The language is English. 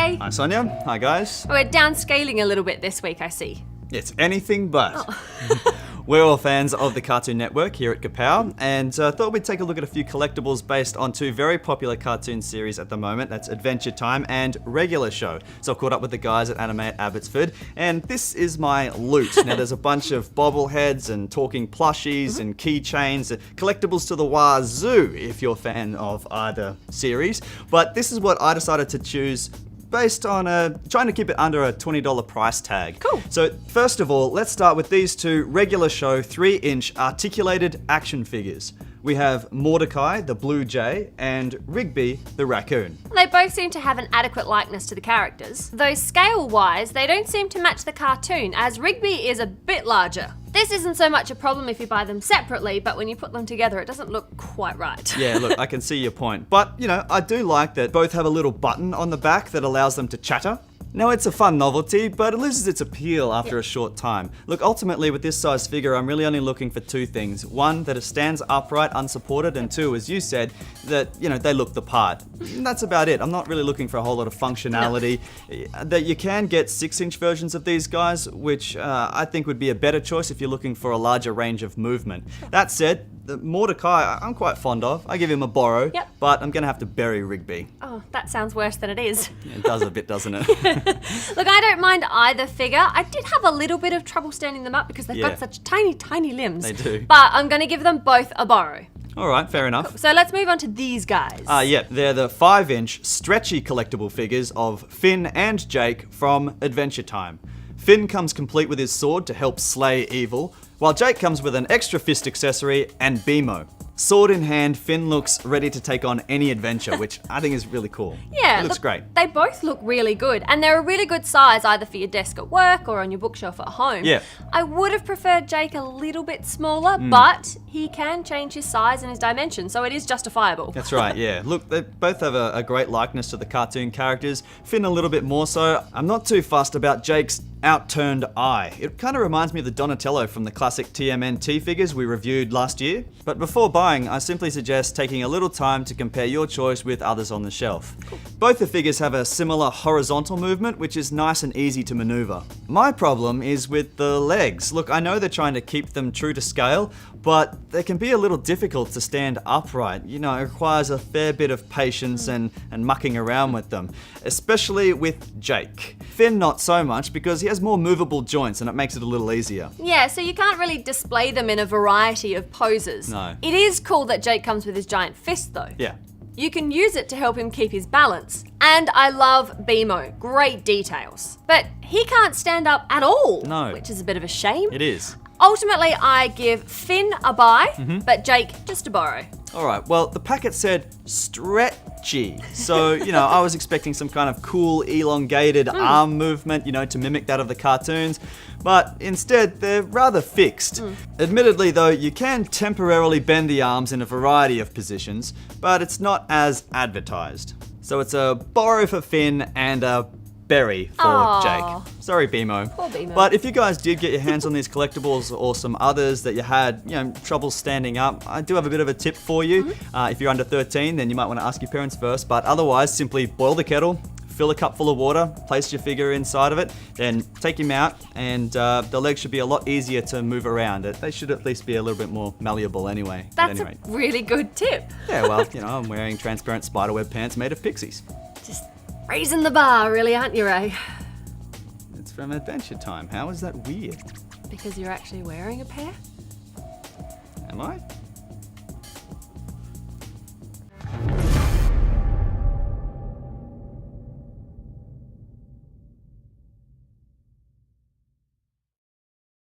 Ray. Hi, Sonia. Hi, guys. We're downscaling a little bit this week, I see. It's anything but. We're all fans of the Cartoon Network here at Kapow, and thought we'd take a look at a few collectibles based on two very popular cartoon series at the moment. That's Adventure Time and Regular Show. So I've caught up with the guys at Anime at Abbotsford, and this is my loot. Now there's a bunch of bobbleheads and talking plushies and keychains, collectibles to the wazoo if you're a fan of either series. But this is what I decided to choose based on trying to keep it under a $20 price tag. Cool. So first of all, let's start with these two Regular Show 3-inch articulated action figures. We have Mordecai, the Blue Jay, and Rigby, the Raccoon. They both seem to have an adequate likeness to the characters, though scale-wise, they don't seem to match the cartoon, as Rigby is a bit larger. This isn't so much a problem if you buy them separately, but when you put them together, it doesn't look quite right. Yeah, look, I can see your point. But, you know, I do like that both have a little button on the back that allows them to chatter. Now, it's a fun novelty, but it loses its appeal after a short time. Look, ultimately, with this size figure, I'm really only looking for two things. One, that it stands upright, unsupported, and two, as you said, that, you know, they look the part. And that's about it. I'm not really looking for a whole lot of functionality. That you can get 6-inch versions of these guys, which I think would be a better choice if you're looking for a larger range of movement. That said, the Mordecai, I'm quite fond of. I give him a borrow, but I'm going to have to bury Rigby. Oh, that sounds worse than it is. It does a bit, doesn't it? Look, I don't mind either figure. I did have a little bit of trouble standing them up because they've got such tiny, tiny limbs. They do. But I'm going to give them both a borrow. All right, fair enough. So let's move on to these guys. Yeah, they're the 5-inch stretchy collectible figures of Finn and Jake from Adventure Time. Finn comes complete with his sword to help slay evil, while Jake comes with an extra fist accessory and BMO. Sword in hand, Finn looks ready to take on any adventure, which I think is really cool. Yeah, it looks great. They both look really good, and they're a really good size either for your desk at work or on your bookshelf at home. Yeah. I would have preferred Jake a little bit smaller, but he can change his size and his dimension, so it is justifiable. That's right, yeah. Look, they both have a great likeness to the cartoon characters. Finn a little bit more so. I'm not too fussed about Jake's outturned eye. It kind of reminds me of the Donatello from the classic TMNT figures we reviewed last year. But before buying, I simply suggest taking a little time to compare your choice with others on the shelf. Cool. Both the figures have a similar horizontal movement, which is nice and easy to maneuver. My problem is with the legs. Look, I know they're trying to keep them true to scale, but they can be a little difficult to stand upright. You know, it requires a fair bit of patience and mucking around with them, especially with Jake. Finn not so much because he has more movable joints and it makes it a little easier. Yeah, so you can't really display them in a variety of poses. No. It is cool that Jake comes with his giant fist though. Yeah. You can use it to help him keep his balance. And I love BMO, great details. But he can't stand up at all, No. which is a bit of a shame. It is. Ultimately, I give Finn a buy, but Jake just a borrow. All right, well, the packet said stretchy. So, you know, I was expecting some kind of cool, elongated arm movement, you know, to mimic that of the cartoons. But instead, they're rather fixed. Admittedly, though, you can temporarily bend the arms in a variety of positions, but it's not as advertised. So it's a borrow for Finn and a berry for Aw. Jake. Sorry, BMO. Poor BMO. But if you guys did get your hands on these collectibles or some others that you had, you know, trouble standing up, I do have a bit of a tip for you. If you're under 13, then you might want to ask your parents first. But otherwise, simply boil the kettle, fill a cup full of water, place your figure inside of it, then take him out, and the legs should be a lot easier to move around. They should at least be a little bit more malleable anyway. That's a really good tip. Yeah, well, you know, I'm wearing transparent spiderweb pants made of pixies. Just raising the bar, really, aren't you, Ray? It's from Adventure Time. How is that weird? Because you're actually wearing a pair? Am I?